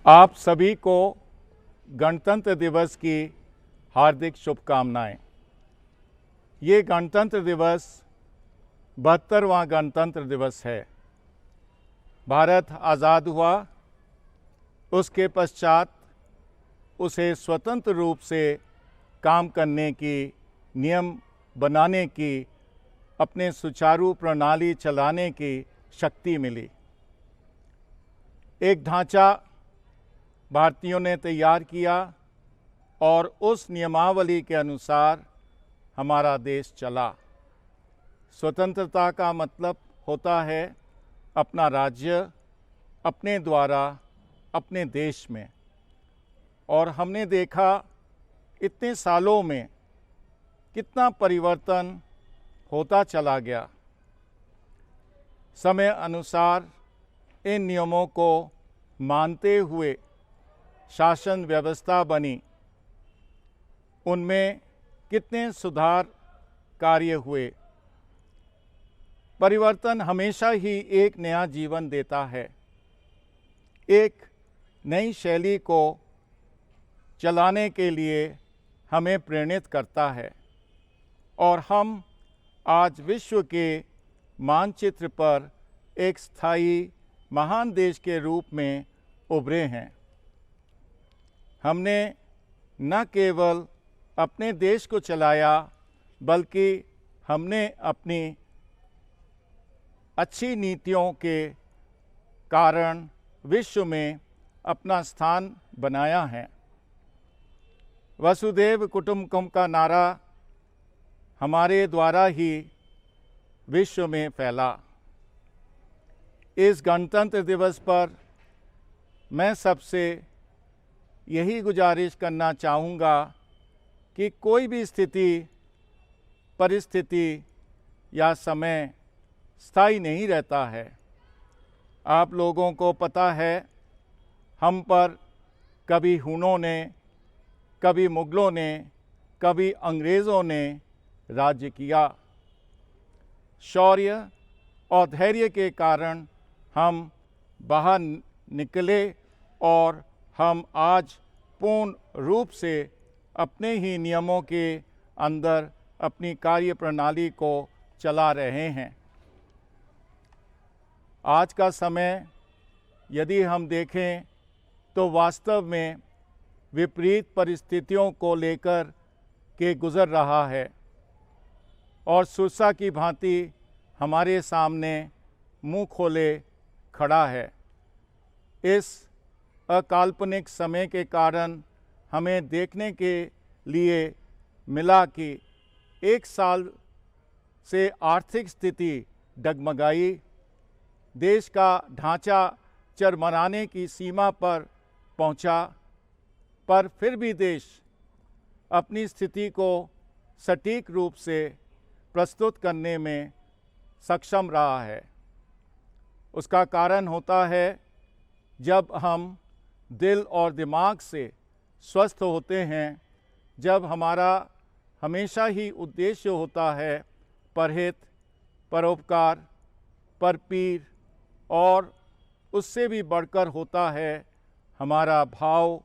आप सभी को गणतंत्र दिवस की हार्दिक शुभकामनाएं। ये गणतंत्र दिवस 72वां गणतंत्र दिवस है। भारत आज़ाद हुआ, उसके पश्चात उसे स्वतंत्र रूप से काम करने की, नियम बनाने की, अपने सुचारू प्रणाली चलाने की शक्ति मिली। एक ढांचा भारतीयों ने तैयार किया और उस नियमावली के अनुसार हमारा देश चला। स्वतंत्रता का मतलब होता है अपना राज्य अपने द्वारा अपने देश में। और हमने देखा इतने सालों में कितना परिवर्तन होता चला गया। समय अनुसार इन नियमों को मानते हुए शासन व्यवस्था बनी, उनमें कितने सुधार कार्य हुए। परिवर्तन हमेशा ही एक नया जीवन देता है, एक नई शैली को चलाने के लिए हमें प्रेरित करता है। और हम आज विश्व के मानचित्र पर एक स्थायी महान देश के रूप में उभरे हैं। हमने न केवल अपने देश को चलाया, बल्कि हमने अपनी अच्छी नीतियों के कारण विश्व में अपना स्थान बनाया है। वसुधैव कुटुंबकम का नारा हमारे द्वारा ही विश्व में फैला। इस गणतंत्र दिवस पर मैं सबसे यही गुजारिश करना चाहूँगा कि कोई भी स्थिति, परिस्थिति या समय स्थायी नहीं रहता है। आप लोगों को पता है, हम पर कभी हुनों ने, कभी मुग़लों ने, कभी अंग्रेज़ों ने राज्य किया। शौर्य और धैर्य के कारण हम बाहर निकले और हम आज पूर्ण रूप से अपने ही नियमों के अंदर अपनी कार्य प्रणाली को चला रहे हैं। आज का समय यदि हम देखें तो वास्तव में विपरीत परिस्थितियों को लेकर के गुज़र रहा है और सुरसा की भांति हमारे सामने मुंह खोले खड़ा है। इस अकाल्पनिक समय के कारण हमें देखने के लिए मिला कि एक साल से आर्थिक स्थिति डगमगाई, देश का ढांचा चरमराने की सीमा पर पहुंचा, पर फिर भी देश अपनी स्थिति को सटीक रूप से प्रस्तुत करने में सक्षम रहा है। उसका कारण होता है जब हम दिल और दिमाग से स्वस्थ होते हैं, जब हमारा हमेशा ही उद्देश्य होता है परहित, परोपकार, परपीर, और उससे भी बढ़कर होता है हमारा भाव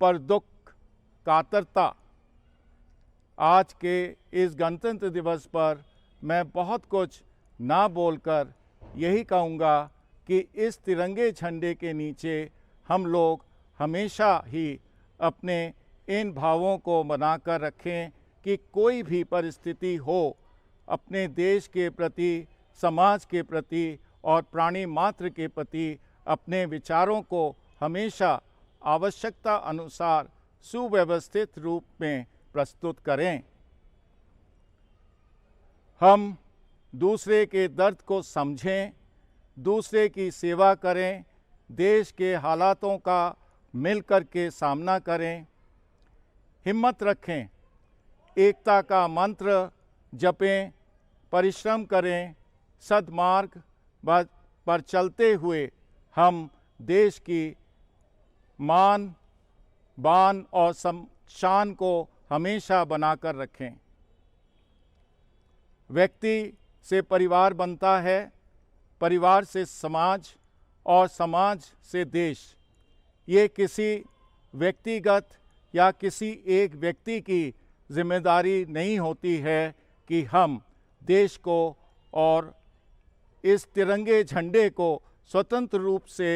पर दुख, कातरता। आज के इस गणतंत्र दिवस पर मैं बहुत कुछ ना बोलकर यही कहूँगा कि इस तिरंगे झंडे के नीचे हम लोग हमेशा ही अपने इन भावों को बनाकर रखें कि कोई भी परिस्थिति हो, अपने देश के प्रति, समाज के प्रति और प्राणी मात्र के प्रति अपने विचारों को हमेशा आवश्यकता अनुसार सुव्यवस्थित रूप में प्रस्तुत करें। हम दूसरे के दर्द को समझें, दूसरे की सेवा करें, देश के हालातों का मिलकर के सामना करें, हिम्मत रखें, एकता का मंत्र जपें, परिश्रम करें, सद्मार्ग पर चलते हुए हम देश की मान, बान और शान को हमेशा बनाकर रखें। व्यक्ति से परिवार बनता है, परिवार से समाज और समाज से देश। ये किसी व्यक्तिगत या किसी एक व्यक्ति की जिम्मेदारी नहीं होती है कि हम देश को और इस तिरंगे झंडे को स्वतंत्र रूप से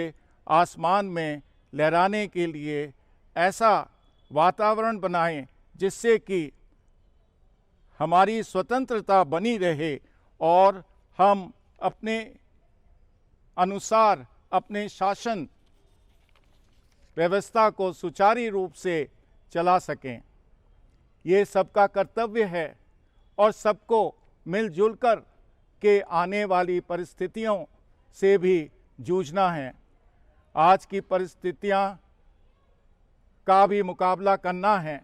आसमान में लहराने के लिए ऐसा वातावरण बनाएं जिससे कि हमारी स्वतंत्रता बनी रहे और हम अपने अनुसार अपने शासन व्यवस्था को सुचारू रूप से चला सकें। ये सबका कर्तव्य है और सबको मिलजुल कर के आने वाली परिस्थितियों से भी जूझना है। आज की परिस्थितियां का भी मुकाबला करना है।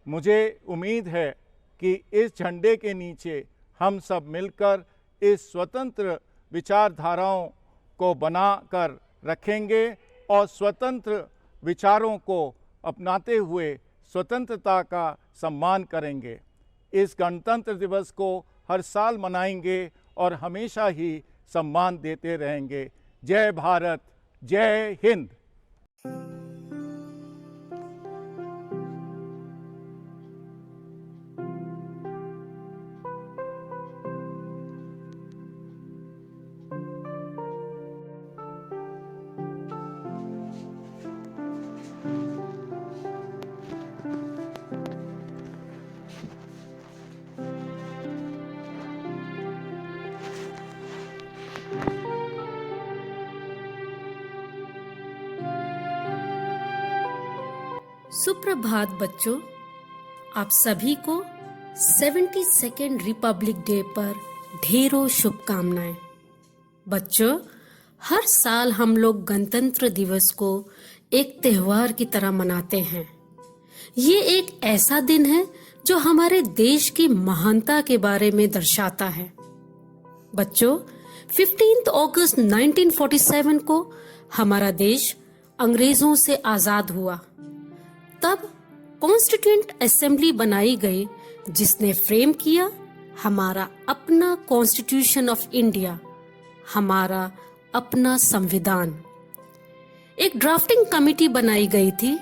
मुझे उम्मीद है कि इस झंडे के नीचे हम सब मिलकर इस स्वतंत्र विचारधाराओं को बनाकर रखेंगे और स्वतंत्र विचारों को अपनाते हुए स्वतंत्रता का सम्मान करेंगे। इस गणतंत्र दिवस को हर साल मनाएंगे और हमेशा ही सम्मान देते रहेंगे। जय भारत, जय हिंद। सुप्रभात बच्चों, आप सभी को 72nd रिपब्लिक डे पर ढेरों शुभकामनाएं। बच्चों, हर साल हम लोग गणतंत्र दिवस को एक त्योहार की तरह मनाते हैं। ये एक ऐसा दिन है जो हमारे देश की महानता के बारे में दर्शाता है। बच्चों, 15 अगस्त 1947 को हमारा देश अंग्रेजों से आजाद हुआ। तब कॉन्स्टिट्यूएंट असेंबली बनाई गई जिसने फ्रेम किया हमारा अपना कॉन्स्टिट्यूशन ऑफ इंडिया, हमारा अपना संविधान। एक ड्राफ्टिंग कमेटी बनाई गई थी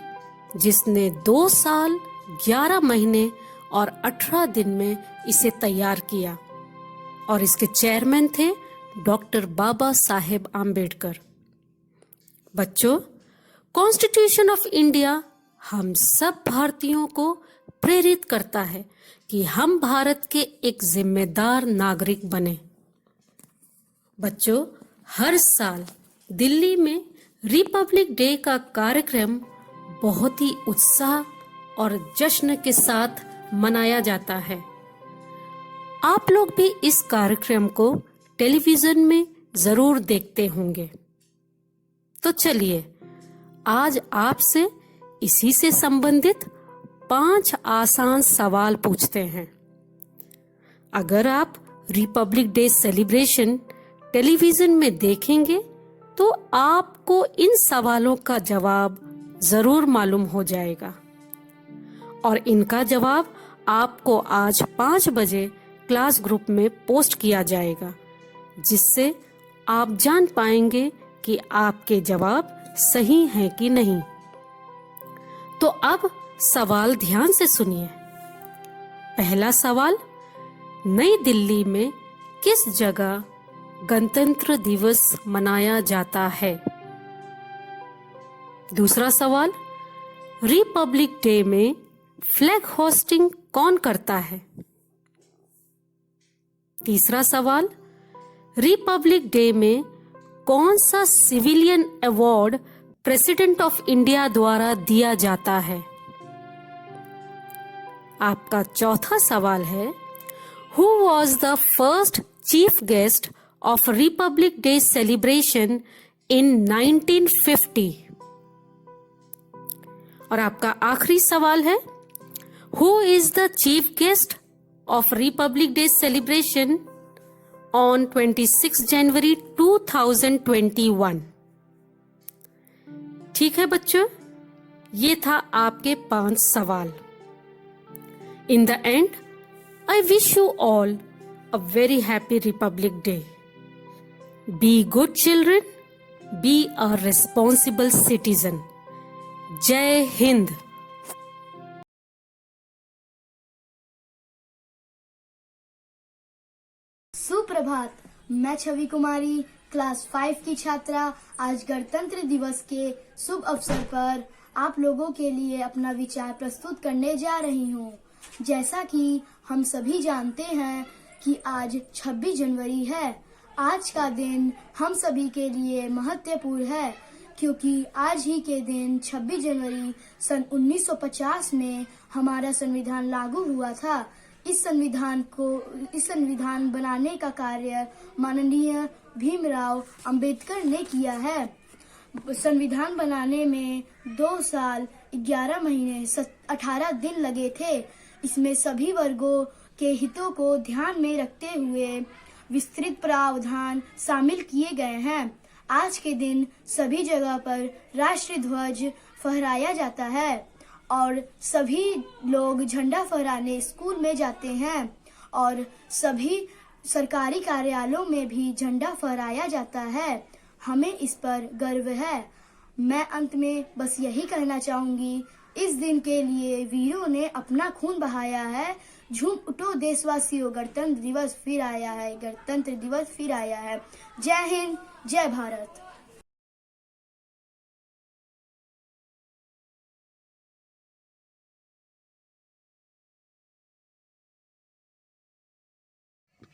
जिसने 2 साल 11 महीने और 18 दिन में इसे तैयार किया और इसके चेयरमैन थे डॉक्टर बाबा साहेब आम्बेडकर। बच्चों, कॉन्स्टिट्यूशन ऑफ इंडिया हम सब भारतीयों को प्रेरित करता है कि हम भारत के एक जिम्मेदार नागरिक बने। बच्चों, हर साल दिल्ली में रिपब्लिक डे का कार्यक्रम बहुत ही उत्साह और जश्न के साथ मनाया जाता है। आप लोग भी इस कार्यक्रम को टेलीविजन में जरूर देखते होंगे। तो चलिए आज आपसे इसी से संबंधित 5 आसान सवाल पूछते हैं। अगर आप रिपब्लिक डे सेलिब्रेशन टेलीविजन में देखेंगे तो आपको इन सवालों का जवाब जरूर मालूम हो जाएगा और इनका जवाब आपको आज 5 बजे क्लास ग्रुप में पोस्ट किया जाएगा, जिससे आप जान पाएंगे कि आपके जवाब सही हैं कि नहीं। तो अब सवाल ध्यान से सुनिए। पहला सवाल, नई दिल्ली में किस जगह गणतंत्र दिवस मनाया जाता है? दूसरा सवाल, रिपब्लिक डे में फ्लैग होस्टिंग कौन करता है? तीसरा सवाल, रिपब्लिक डे में कौन सा civilian award president of India द्वारा दिया जाता है? आपका चौथा सवाल है, who was the first chief guest of Republic day celebration in 1950? और आपका आखिरी सवाल है, who is the chief guest of Republic day celebration on 26 जनवरी 2021? ठीक है बच्चों, ये था आपके 5 सवाल। In the end, I wish you all a very happy republic day. Be good children, be a responsible citizen. जय हिंद। सुप्रभात। मैं छवि कुमारी क्लास 5 की छात्रा आज गणतंत्र दिवस के शुभ अवसर पर आप लोगों के लिए अपना विचार प्रस्तुत करने जा रही हूँ। जैसा कि हम सभी जानते हैं कि आज 26 जनवरी है। आज का दिन हम सभी के लिए महत्वपूर्ण है क्योंकि आज ही के दिन 26 जनवरी सन 1950 में हमारा संविधान लागू हुआ था। इस संविधान बनाने का कार्य माननीय भीमराव अंबेडकर ने किया है। संविधान बनाने में 2 साल 11 महीने 18 दिन लगे थे। इसमें सभी वर्गों के हितों को ध्यान में रखते हुए विस्तृत प्रावधान शामिल किए गए हैं। आज के दिन सभी जगह पर राष्ट्रीय ध्वज फहराया जाता है और सभी लोग झंडा फहराने स्कूल में जाते हैं और सभी सरकारी कार्यालयों में भी झंडा फहराया जाता है। हमें इस पर गर्व है। मैं अंत में बस यही कहना चाहूंगी, इस दिन के लिए वीरों ने अपना खून बहाया है। झूम उठो देशवासियों, गणतंत्र दिवस फिर आया है, गणतंत्र दिवस फिर आया है। जय हिंद, जय भारत।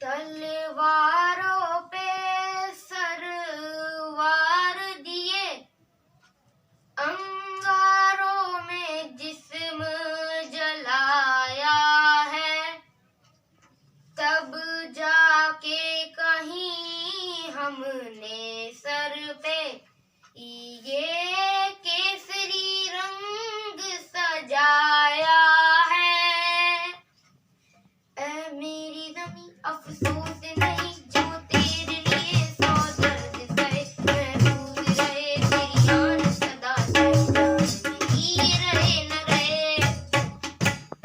तलवारों पे सरवार दिए, अंगारों में जिस्म जलाया है, तब जाके कहीं हमने सर पे ये केसरी रंग सजाया है। ऐ मेरी ज़मीं अफसोस नहीं जो तेरे लिए 100 दर्द सहे, महफूज रहे तेरी शान सदा ये रहे न रहे।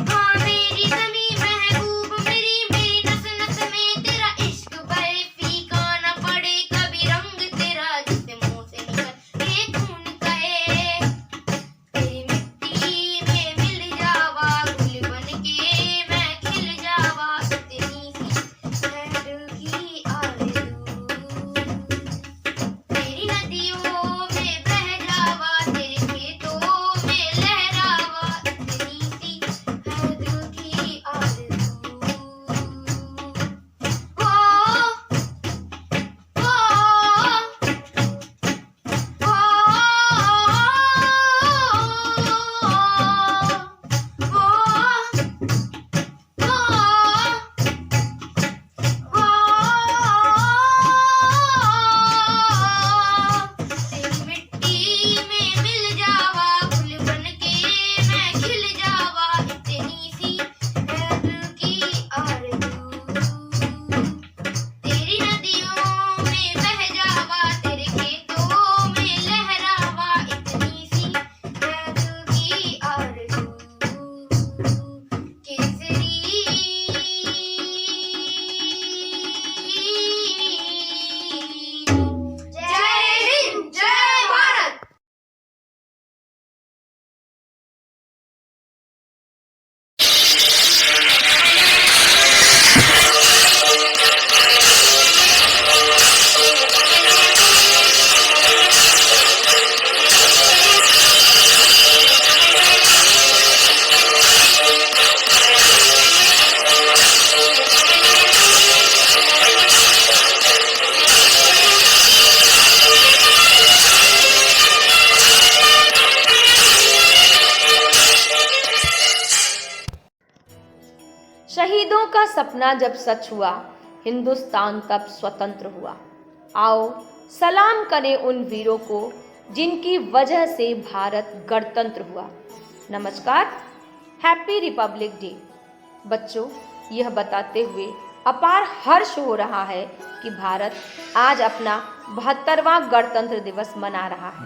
हाँ मेरी ज़मीं महबूब मेरी नस नस में तेरा इश्क बहे, फीका न पड़े कभी रंग तेरा जिसे मुँह से निकल ये खून कहे। तेरी मिट्टी में मिल जावा गुल बन के मैं खिल जावा, इतनी सी है दिल की आरज़ू। तेरी नदियों में बह जावा, तेरे खेतों में लहरावा, इतनी सी है दिल की आरज़ू। ओ तेरी मिट्टी में मिल जावा गुल बन के मैं खिल जावा, इतनी सी है दिल की आरज़ू। तेरी नदियों में बह जावा, तेरे खेतों में लहरावा, इतनी सी है दिल की आरज़ू। केसरी जय हिंद, जय भारत। शहीदों का सपना जब सच हुआ, हिंदुस्तान तब स्वतंत्र हुआ। आओ सलाम करें उन वीरों को जिनकी वजह से भारत गणतंत्र हुआ। नमस्कार, हैप्पी रिपब्लिक डे। बच्चों, यह बताते हुए अपार हर्ष हो रहा है कि भारत आज अपना 72वां गणतंत्र दिवस मना रहा है।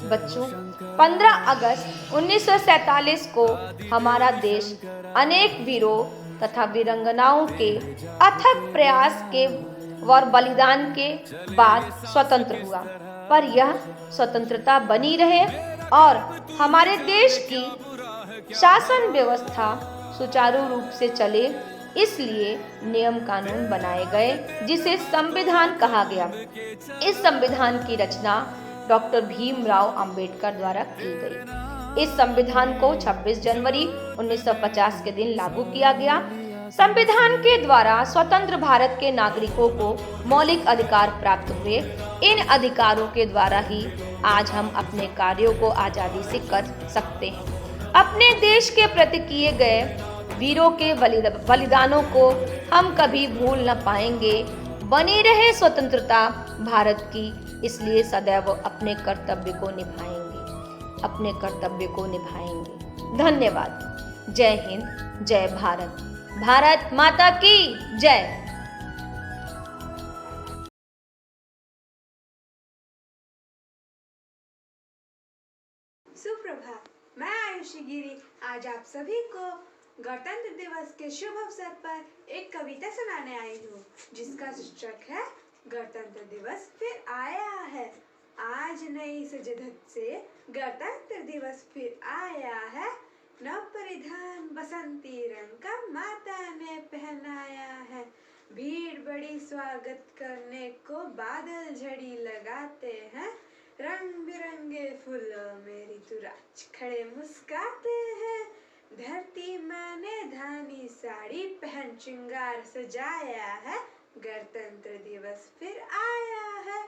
बच्चों, 15 अगस्त 1947 को हमारा देश अनेक वीरों तथा वीरांगनाओं के अथक प्रयास के और बलिदान के बाद स्वतंत्र हुआ। पर यह स्वतंत्रता बनी रहे और हमारे देश की शासन व्यवस्था सुचारू रूप से चले, इसलिए नियम कानून बनाए गए जिसे संविधान कहा गया। इस संविधान की रचना डॉक्टर भीमराव अंबेडकर द्वारा की गई। इस संविधान को 26 जनवरी 1950 के दिन लागू किया गया। संविधान के द्वारा स्वतंत्र भारत के नागरिकों को मौलिक अधिकार प्राप्त हुए। इन अधिकारों के द्वारा ही आज हम अपने कार्यों को आजादी से कर सकते हैं। अपने देश के प्रति किए गए वीरों के बलिदानों को हम कभी भूल न पाएंगे। बनी रहे स्वतंत्रता भारत की, इसलिए सदैव अपने कर्तव्य को निभाएंगे। धन्यवाद। जय हिंद, जय भारत। भारत माता की जय। सुप्रभात, मैं आयुषी गिरी आज आप सभी को गणतंत्र दिवस के शुभ अवसर पर एक कविता सुनाने आई हूँ, जिसका शीर्षक है गणतंत्र दिवस फिर आया है। आज नई सजधज से गणतंत्र दिवस फिर आया है। नव परिधान बसंती रंग का माता ने पहनाया है। भीड़ बड़ी स्वागत करने को बादल झड़ी लगाते हैं। रंग बिरंगे फूलों में ऋतुराज खड़े मुस्काते हैं। धरती माँ ने धानी साड़ी पहन श्रृंगार सजाया है। गणतंत्र दिवस फिर आया है।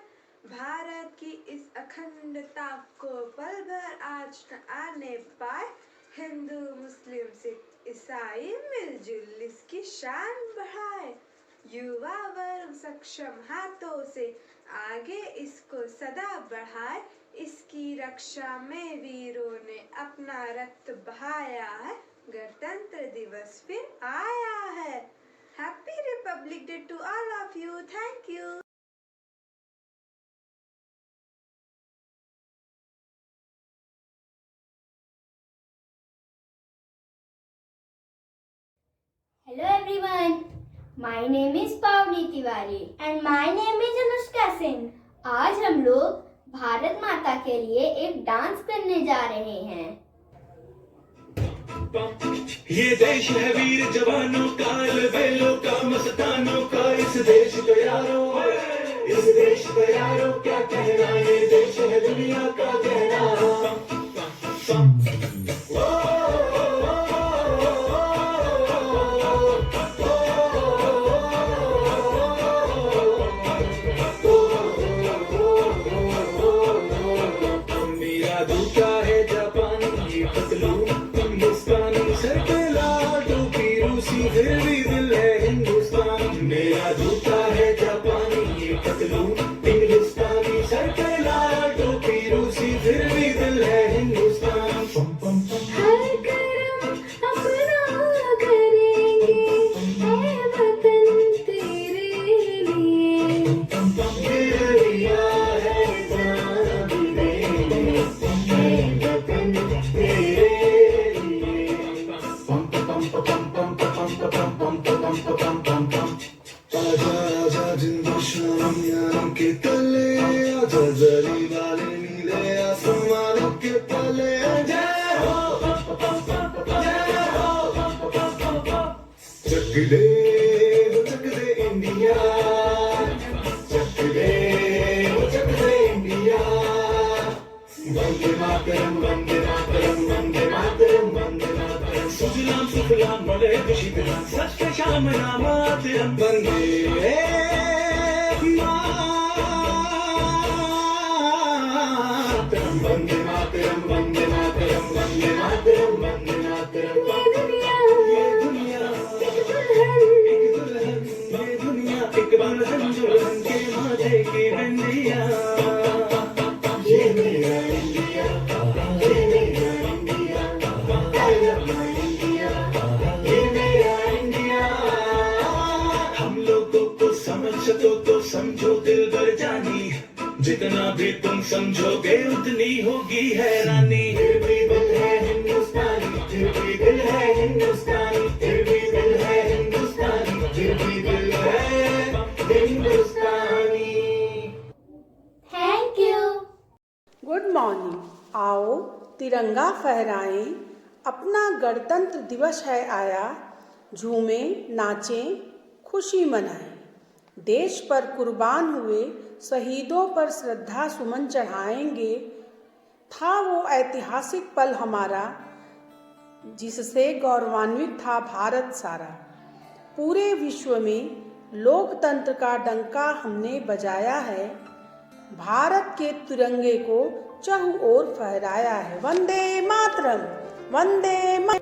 भारत की इस अखंडता को पल भर आज न आने पाए। हिंदू मुस्लिम सिख ईसाई मिलजुल इसकी शान बढ़ाए। युवा वर्ग सक्षम हाथों से आगे इसको सदा बढ़ाए। इसकी रक्षा में वीरों ने अपना रक्त बहाया है। गणतंत्र दिवस फिर आया है। Happy republic day to all of you. Thank you. Hello everyone, my name is Pavni Tiwari and my name is Anushka Singh. आज हम लोग भारत माता के लिए एक डांस करने जा रहे हैं। ये देश है वीर जवानों का, बेलों का, मस्तानों का। इस देश को यारो क्या कहना। ये देश है दुनिया का कहना। फिर भी दिल है हिंदुस्तान। मेरा जूता है जापानी, ये पतलून इंग्लिस्तानी। सर पे लाल टोपी रूसी, फिर भी दिल है हिंदुस्तान। हर कर्म अपना करेंगे, ऐ वतन तेरे लिए। गिरिया है जान भी देंगे, ऐ वतन तेरे लिए। आजा जिंदुशान यारों के तले, आजा जरी वाले नीले आसमानों के तले। जय हो, चक दे इंडिया, चक दे इंडिया। वंदे मातरम, वंदे मातरम, वंदे मातरम, वंदे मातरम। सुजलाम सुफलाम मले खुशी बिना, सत्य श्याम नाम मातरम। वंदे मातरम, वंदे मातरम, वंदे मातरम, वंदे मातरम, वंदे मातरम। ये दुनिया एक दुल्हन, ये दुनिया एक दुल्हन, दुल्हन के माथे की बिंदिया। ये मेरा इंडिया, ये मेरा India, I love my India, ये मेरा इंडिया। हम लोगों को समझ सको तो समझो दिल भर जानी। जितना भी तुम समझोगे उतनी होगी हैरानी। फिर भी दिल है हिंदुस्तानी, फिर भी दिल है हिंदुस्तानी, फिर भी दिल है हिंदुस्तानी, फिर भी दिल है हिंदुस्तानी। Thank you. तिरंगा फहराएं, अपना गणतंत्र दिवस है आया, झूमें नाचें खुशी मनाएं। देश पर कुर्बान हुए शहीदों पर श्रद्धा सुमन चढ़ाएंगे। था वो ऐतिहासिक पल हमारा, जिससे गौरवान्वित था भारत सारा। पूरे विश्व में लोकतंत्र का डंका हमने बजाया है, भारत के तिरंगे को चहुओर फहराया है। वंदे मातरम, वंदे मातरम।